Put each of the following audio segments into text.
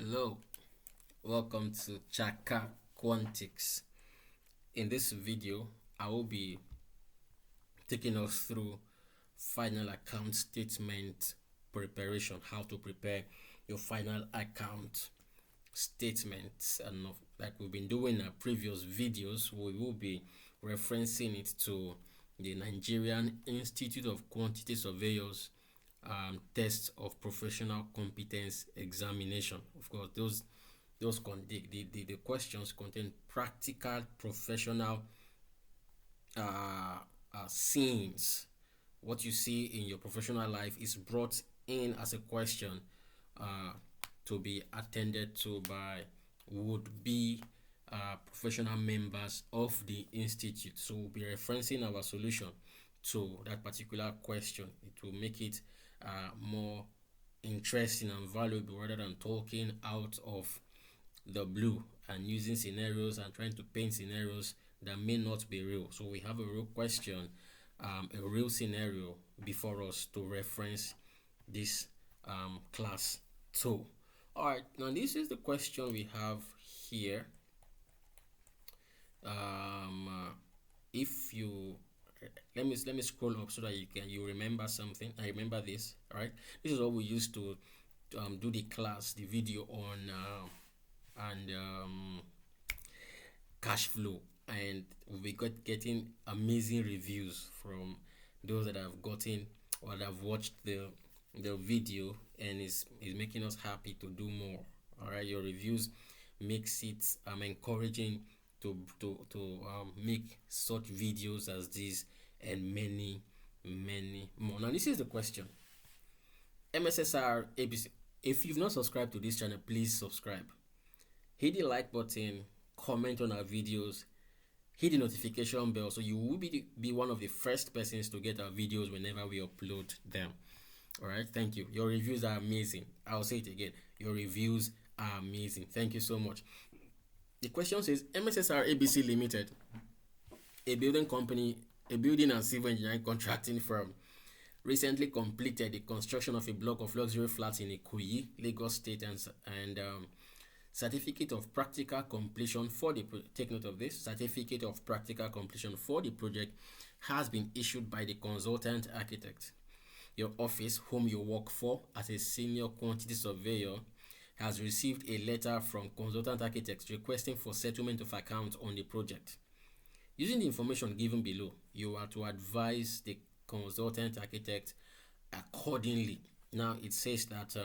Hello, welcome to Chaka Quantics. In this video, I will be taking us through final account statement preparation, how to prepare your final account statements. And like we've been doing in previous videos, we will be referencing it to the Nigerian Institute of Quantity Surveyors test of professional competence examination. Of course, the questions contain practical professional scenes. What you see in your professional life is brought in as a question to be attended to by would be professional members of the institute. So we'll be referencing our solution to that particular question. It will make it more interesting and valuable rather than talking out of the blue and using scenarios and trying to paint scenarios that may not be real. So we have a real question, a real scenario before us to reference this class 2. All right, now this is the question we have here. If you let me scroll up so that you remember something. I remember this. All right, this is what we used to do the class, the video on cash flow, and we got getting amazing reviews from those that have gotten or that have watched the video, and is making us happy to do more. All right, your reviews makes it encouraging to make such videos as this and many more. Now this is the question. MSSR ABC. If you've not subscribed to this channel, please subscribe. Hit the like button, comment on our videos, hit the notification bell so you will be one of the first persons to get our videos whenever we upload them. All right, thank you. Your reviews are amazing. I'll say it again. Your reviews are amazing. Thank you so much. The question says MSSR ABC Limited, a building company, a building and civil engineering contracting firm, recently completed the construction of a block of luxury flats in Ikoyi, Lagos State, and certificate of practical completion for the take note of this. Certificate of practical completion for the project has been issued by the consultant architect. Your office, whom you work for as a senior quantity surveyor, has received a letter from consultant architects requesting for settlement of accounts on the project. Using the information given below, you are to advise the consultant architect accordingly. Now it says that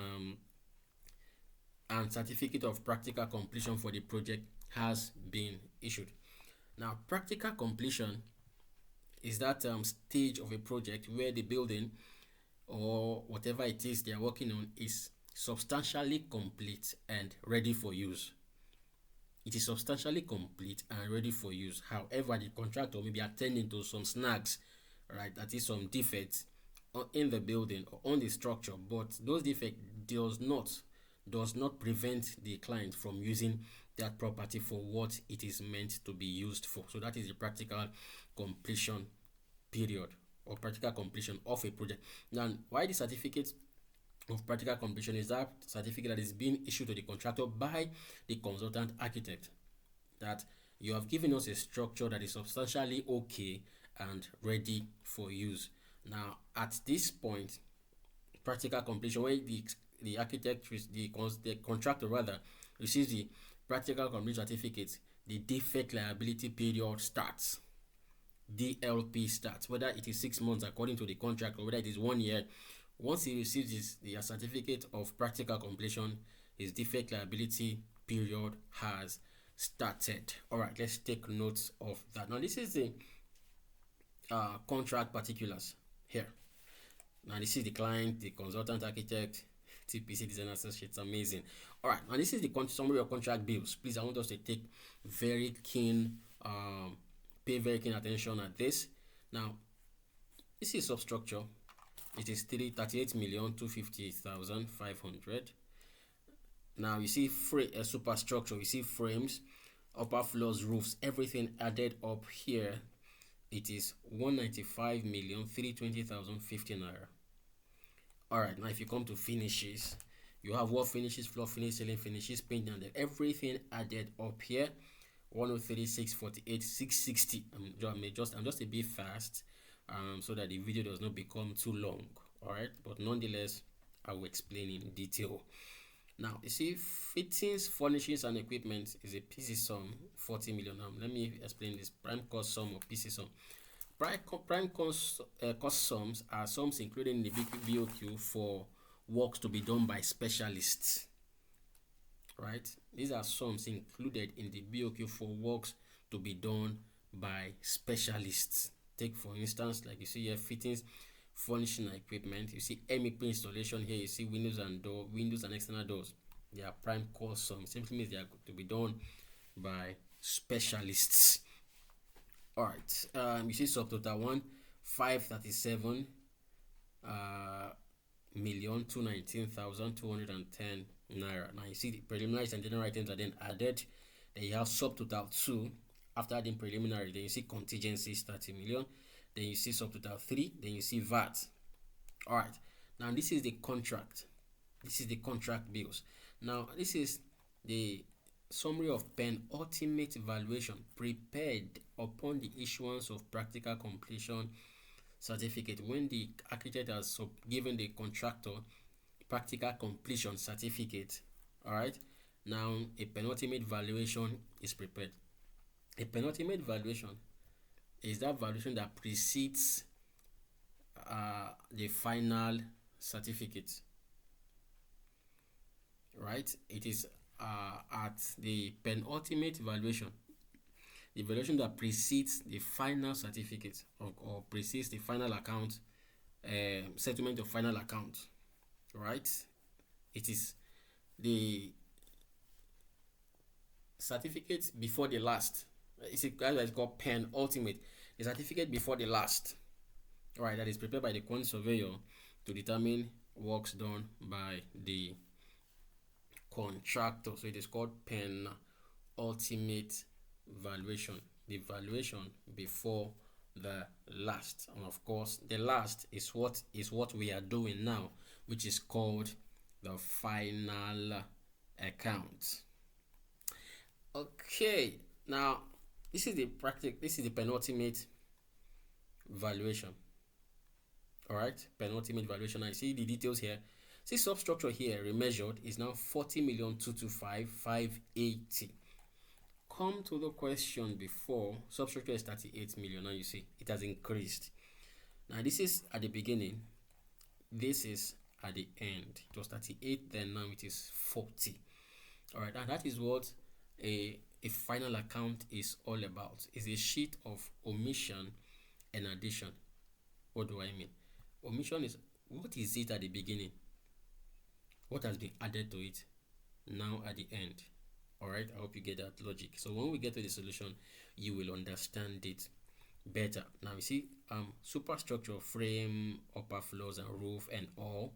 and certificate of practical completion for the project has been issued. Now, practical completion is that stage of a project where the building or whatever it is they are working on is substantially complete and ready for use. It is substantially complete and ready for use. However, the contractor may be attending to some snags, right? That is some defects in the building or on the structure, but those defects does not prevent the client from using that property for what it is meant to be used for. So that is the practical completion period or practical completion of a project. Now, why the certificate of practical completion is that certificate that is being issued to the contractor by the consultant architect, that you have given us a structure that is substantially okay and ready for use. Now, at this point, practical completion, when the architect, the contractor rather, receives the practical completion certificate, the defect liability period starts. DLP starts, whether it is 6 months according to the contract or whether it is 1 year. Once he receives the certificate of practical completion, his defect liability period has started. All right, let's take notes of that. Now, this is the contract particulars here. Now, this is the client, the consultant architect, TPC design associates. Amazing. All right, now this is the summary of contract bills. Please, I want us to take pay very keen attention at this. Now, this is substructure. It is 38,250,500. Now you see superstructure. You see frames, upper floors, roofs, everything added up here. It is 195,320,050 naira. All right. Now if you come to finishes, You have wall finishes, floor finish, ceiling finishes, paint, and everything added up here. 103, 648, 660. I'm just a bit fast, so that the video does not become too long. All right, but nonetheless, I will explain in detail. Now, you see, fittings, furnishings, and equipment is a PC sum, 40 million. Let me explain this. Prime cost sum or PC sum. Prime cost sums are sums included in the BOQ for works to be done by specialists. Right? These are sums included in the BOQ for works to be done by specialists. Take for instance, like you see here, fittings, furnishing and equipment. You see MEP installation here. You see windows and external doors. They are prime cost sums. Simply means they are to be done by specialists. All right. You see subtotal 1, 537 million 219,210 naira. Now you see the preliminaries and general items are then added. Then you have subtotal 2 after adding preliminary. Then you see contingencies 30 million. Then you see subtotal 3. Then you see VAT. All right. Now this is the contract. This is the contract bills. Now this is the summary of penultimate valuation prepared upon the issuance of practical completion certificate. When the architect has given the contractor practical completion certificate, all right, now a penultimate valuation is prepared. A penultimate valuation is that valuation that precedes the final certificate, right? It is at the penultimate valuation, the valuation that precedes the final certificate or precedes the final account, settlement of final account, right? It is the certificate before the last. It's called penultimate. The certificate before the last, right? That is prepared by the quantity surveyor to determine works done by the contractor. So it is called penultimate valuation, the valuation before the last. And of course the last is what we are doing now, which is called the final account. Okay, now this is the penultimate valuation. All right, penultimate valuation. I see the details here. See, substructure here remeasured is now 40,225,580. Come to the question before. Substructure is 38 million. Now you see it has increased. Now this is at the beginning, this is at the end. It was 38, then now it is 40. All right, and that is what a final account is all about. It's a sheet of omission and addition. What do I mean? Omission is, what is it at the beginning? What has been added to it now at the end? All right, I hope you get that logic. So when we get to the solution, you will understand it better. Now you see superstructure, frame, upper floors and roof and all,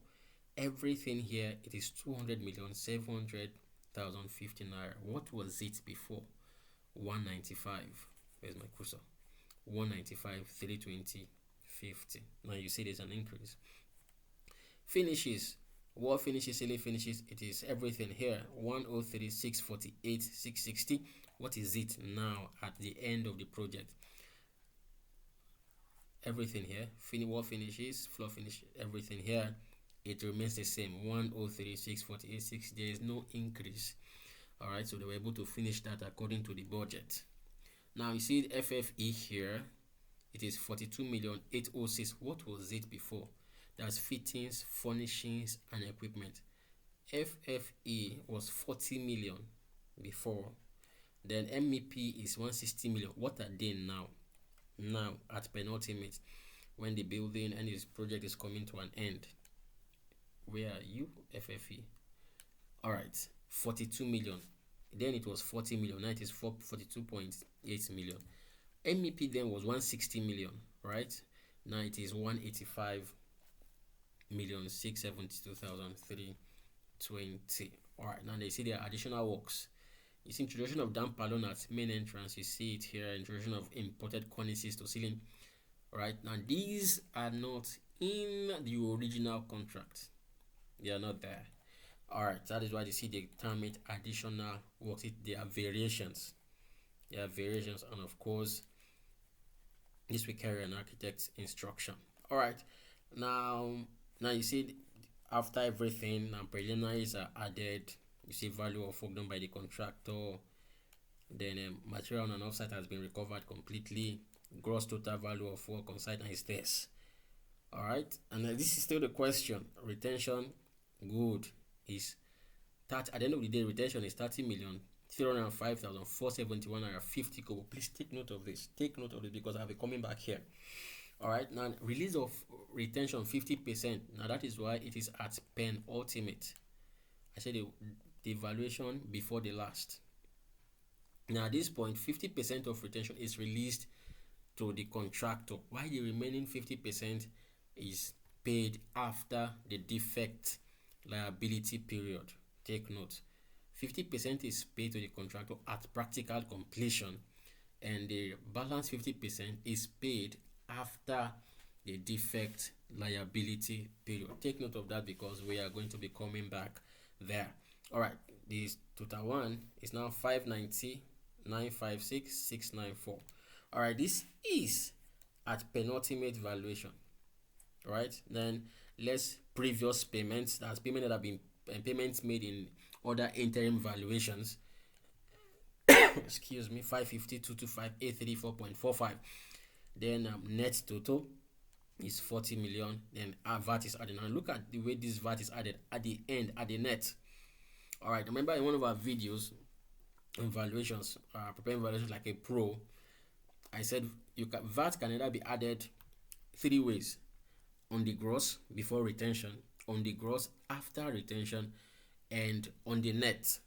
everything here, it is 200,700,050 naira. What was it before? 195. Where's my cursor? 195, 320, 50. Now you see there's an increase. Finishes, wall finishes, ceiling finishes, it is everything here. 103, 648, 660. What is it now at the end of the project? Everything here. Wall finishes, floor finish, everything here, it remains the same. 103, 648, 6. There is no increase. All right, so they were able to finish that according to the budget. Now you see the FFE here, it is 42,806. What was it before? That's fittings, furnishings and equipment. FFE was 40 million before. Then MEP is 160 million. What are they now? Now at penultimate, when the building and this project is coming to an end. Where are you? FFE. All right, 42 million. Then it was 40 million. Now it is 42.8 million. MEP then was 160 million, right? Now it is 185 million 672,320. All right, now they see there are additional works. It's introduction of damp pylon at main entrance. You see it here. Introduction of imported cornices to ceiling. All right, now these are not in the original contract. They are not there. All right, that is why you see the term it additional works. There are variations. There are variations, and of course, this will carry an architect's instruction. All right, now you see after everything, preliminaries are added. You see value of work done by the contractor. Then material on offsite has been recovered completely. Gross total value of work on site is this. All right, and this is still the question. Retention, good, is that at the end of the day, retention is 30,305,471.50 kobo. Please take note of this. Take note of it because I'll be coming back here. All right, now release of retention 50%. Now that is why it is at pen ultimate. I said the valuation before the last. Now at this point, 50% of retention is released to the contractor, while the remaining 50% is paid after the defect liability period. Take note, 50% is paid to the contractor at practical completion, and the balance 50% is paid after the defect liability period. Take note of that because we are going to be coming back there. All right, this total one is now 590,956,694. All right, this is at penultimate valuation. All right, then let's previous payments. That's payment that have been payments made in other interim valuations. Excuse me, 550,225,834.45. Then net total is 40 million. Then our VAT is added. Now look at the way this VAT is added at the end, at the net. All right, remember in one of our videos on valuations, preparing valuations like a pro, I said VAT can either be added 3 ways: on the gross before retention, on the gross after retention, and on the net.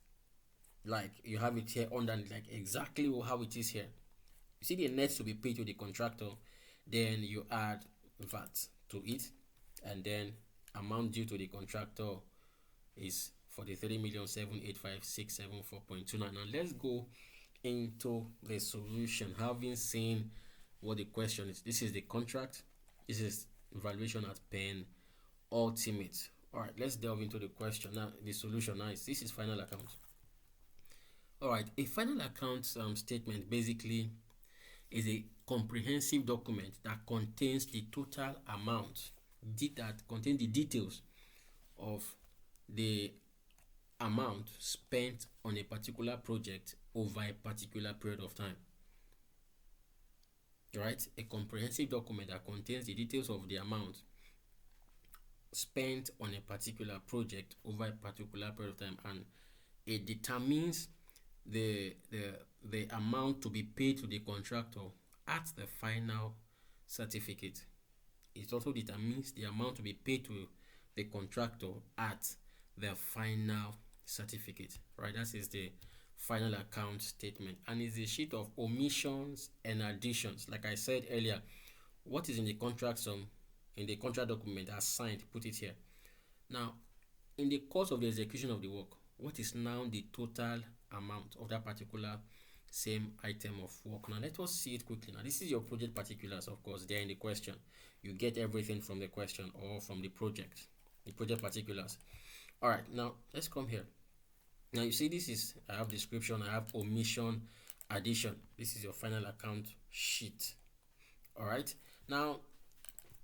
Like you have it here under, like exactly how it is here. You see the net to be paid to the contractor, then you add VAT to it, and then amount due to the contractor is 43,785,674.29. Now let's go into the solution, having seen what the question is. This is the contract. This is valuation at pen ultimate. All right, let's delve into the question now. The solution now is this is final account. All right, a final account statement basically is a comprehensive document that contains the total amount, that contains the details of the amount spent on a particular project over a particular period of time. Right, a comprehensive document that contains the details of the amount spent on a particular project over a particular period of time, and it determines the amount to be paid to the contractor at the final certificate. It also determines the amount to be paid to the contractor at the final certificate. Right, that is the final account statement, and it's a sheet of omissions and additions. Like I said earlier, what is in the contract in the contract document as signed, put it here. Now, in the course of the execution of the work, what is now the total amount of that particular same item of work? Now let us see it quickly. Now this is your project particulars, of course, they're in the question. You get everything from the question or from the project particulars. All right, now let's come here. Now you see this is, I have description, I have omission, addition. This is your final account sheet. All right, now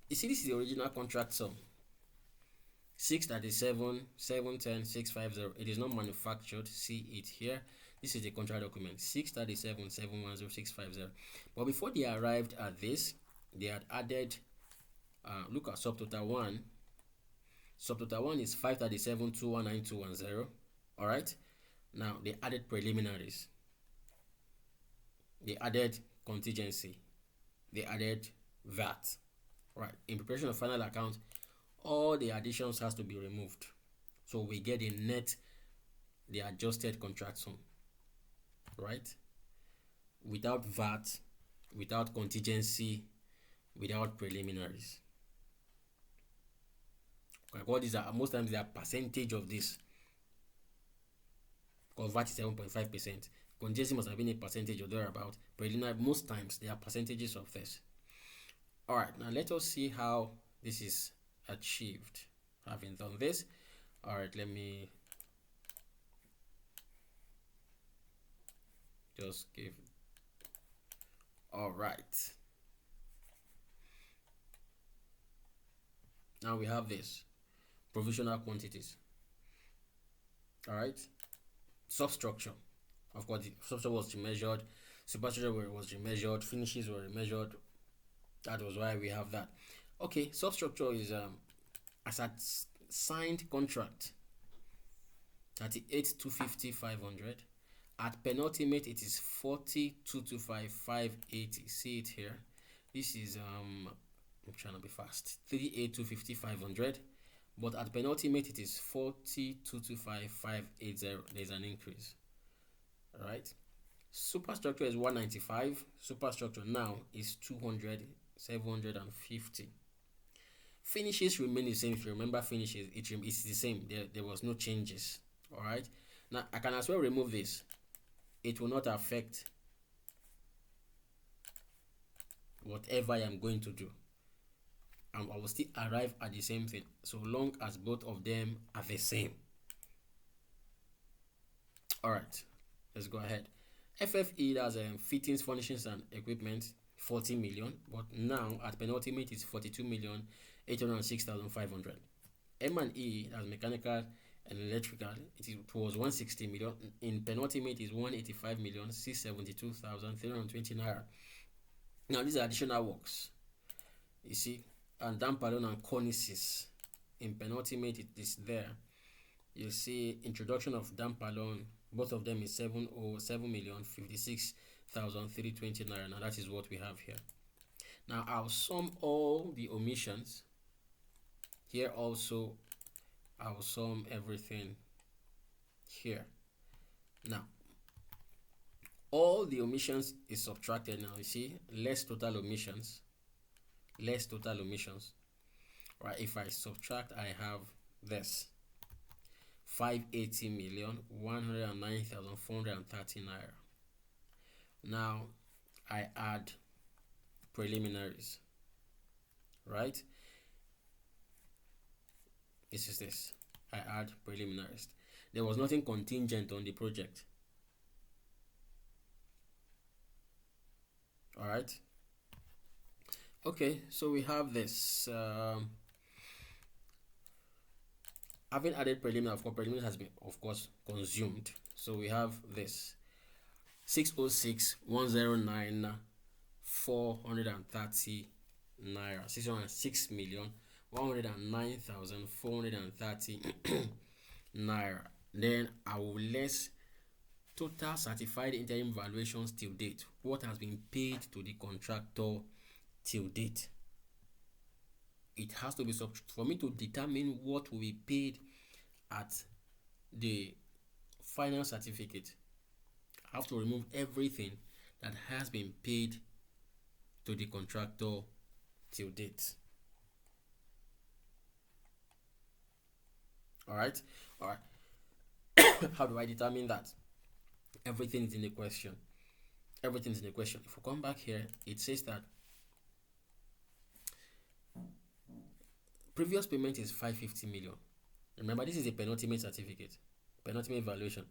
you see this is the original contract sum, 637 710 650. It is not manufactured. See it here. This is the contract document, 637 710 650. But before they arrived at this, they had added look at subtotal 1. Subtotal 1 is 537 219 210. All right, now they added preliminaries, they added contingency, they added VAT. Right, in preparation of final account, all the additions has to be removed, so we get a net, the adjusted contract sum, right, without VAT, without contingency, without preliminaries. What is that? Most times they are percentage of this, because VAT is 7.5%. Contingency must have been a percentage or thereabout. Preliminary, most times they are percentages of this. All right, now let us see how this is achieved. Having done this, all right, let me Just give. All right. Now we have this provisional quantities. All right. Substructure. Of course, the substructure was measured. Superstructure was measured. Finishes were measured. That was why we have that. Okay. Substructure is as a signed contract. 38 250 500. At penultimate it is 40 225 580. See it here. This is I'm trying to be fast. 38 250 500. But at penultimate it is 40 225 580. There's an increase. All right. Superstructure is 195. Superstructure now is 200 750. Finishes remain the same. If you remember finishes, it's the same. There was no changes. All right. Now I can as well remove this. It will not affect whatever I am going to do. I will still arrive at the same thing so long as both of them are the same. All right, let's go ahead. FFE, that's fittings, furnishings and equipment, 40 million, but now at penultimate it's 42 million 806,500. M&E, that's mechanical and electrical, it was 160 million. In penultimate is 185 million 672,320 naira. Now these are additional works, you see, and dam pylon and cornices. In penultimate it is there. You see introduction of dam pylon, both of them is 7,056,320 naira. Now that is what we have here. Now I'll sum all the omissions here. Also I'll sum everything here. Now all the omissions is subtracted. Now you see less total omissions, right? If I subtract, I have this 580,109,430 naira. Now I add preliminaries, right? This is this. I add preliminaries. There was nothing contingent on the project. All right. Okay, so we have this. Having added preliminary, of course, preliminary has been, of course, consumed. So we have this 606,109,430 naira, 606,109,430 naira. Then I will less total certified interim valuations till date. What has been paid to the contractor till date. It has to be for me to determine what will be paid at the final certificate. I have to remove everything that has been paid to the contractor till date. All right. How do I determine that? Everything is in the question. If we come back here, it says that previous payment is 550 million. Remember, this is a penultimate certificate, penultimate valuation.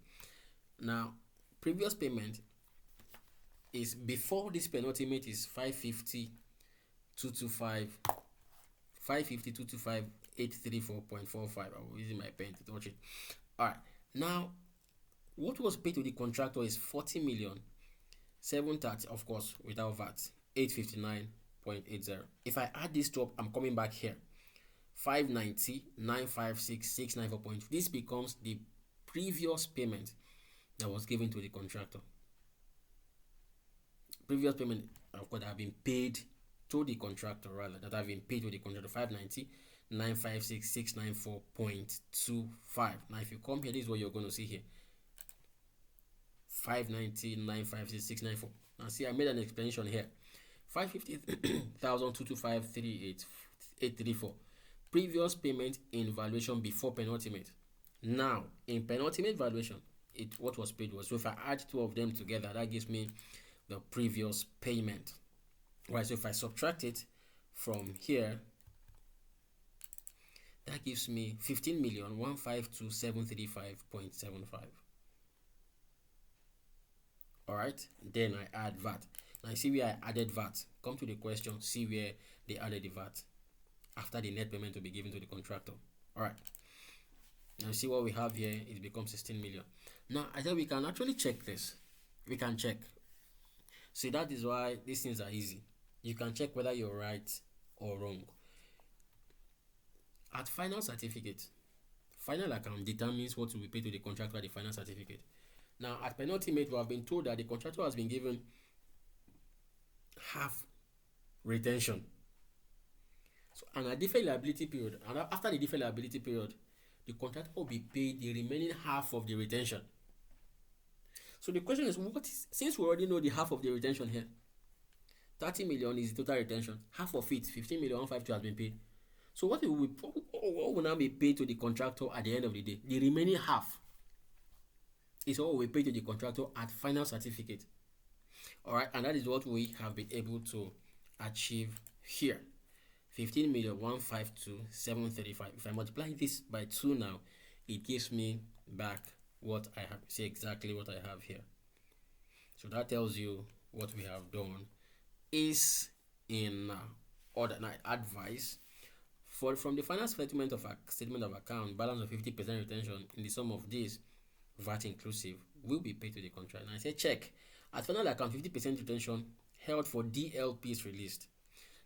Now, previous payment is before this penultimate is 550 225 834.45. I'm using my pen to touch it. All right. Now, what was paid to the contractor is 40 million 730, of course, without VAT, 859.80. If I add this top, I'm coming back here. 590 956 694. This becomes the previous payment that was given to the contractor. Previous payment, of course, that have been paid to the contractor, rather, that have been paid to the contractor. 590 956 694.25. Now, if you come here, this is what you're going to see here. 590 956 694. Now, see, I made an explanation here. 550,225.38 previous payment in valuation before penultimate. Now in penultimate valuation, what was paid was, so if I add two of them together, that gives me the previous payment, right? So if I subtract it from here, that gives me 15,152,735.75. All right, then I add VAT. Now you see where I added VAT. Come to the question, see where they added the VAT after the net payment to be given to the contractor. All right, now see what we have here. It becomes 16 million. Now I said we can actually check this. We can check. See, that is why these things are easy. You can check whether you're right or wrong. At final certificate, final account determines what will be paid to the contractor at the final certificate. Now, at penultimate, we have been told that the contractor has been given half retention. So, and at deferred liability period, and after the deferred liability period, the contractor will be paid the remaining half of the retention. So the question is, since we already know the half of the retention here, 30 million is the total retention. Half of it, 15 million 152 has been paid. So what will now be paid to the contractor at the end of the day? The remaining half is what we pay to the contractor at final certificate. Alright, and that is what we have been able to achieve here. 15 million 152 735. If I multiply this by 2 now, it gives me back what I have. See exactly what I have here. So that tells you what we have done is in order. Now advice from the final statement of account, balance of 50% retention in the sum of this, VAT inclusive, will be paid to the contract. And I say check. At final account, 50% retention held for DLP is released.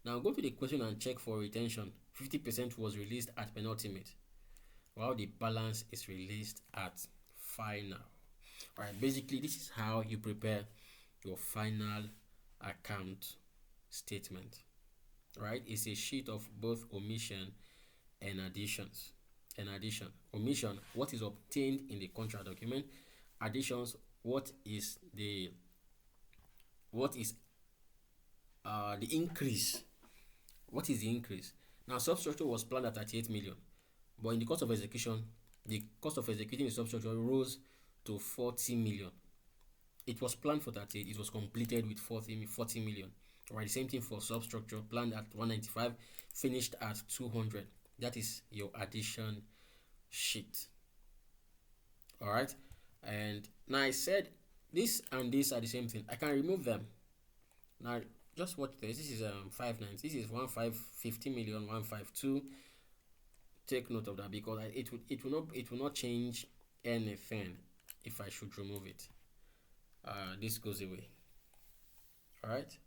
Now go to the question and check for retention. 50% was released at penultimate, while the balance is released at final. Alright, basically this is how you prepare your final account statement. Right, it's a sheet of both omission and additions. Omission, what is obtained in the contract document. Additions, what is the increase. What is the increase? Now substructure was planned at 38 million, but in the course of execution, the cost of executing the substructure rose to 40 million. It was planned for 38, it was completed with 40 million. Alright, the same thing for substructure, planned at 195, finished at 200. That is your addition sheet. Alright, and now I said this and this are the same thing. I can remove them. Now just watch this. This is 59. This is 50 million 152. Take note of that, because it will not change anything if I should remove it. This goes away. Alright,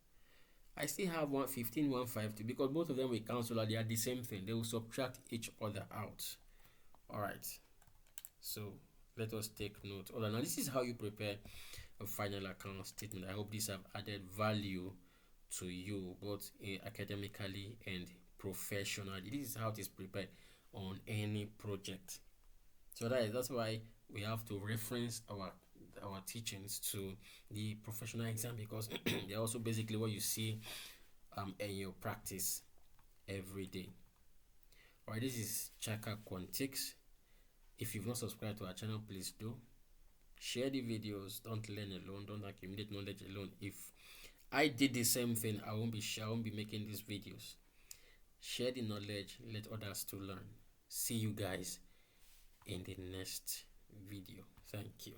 I still have 115 152 because both of them will cancel and they are the same thing. They will subtract each other out. Alright, so let us take note. Now this is how you prepare a final account statement. I hope these have added value to you, both academically and professionally. This is how it is prepared on any project. So that's why we have to reference our teachings to the professional exam, because they're also basically what you see in your practice every day. Alright, this is Chaka Quantics. If you've not subscribed to our channel, please do. Share the videos. Don't learn alone. Don't accumulate knowledge alone. If I did the same thing, I won't be making these videos. Share the knowledge. Let others to learn. See you guys in the next video. Thank you.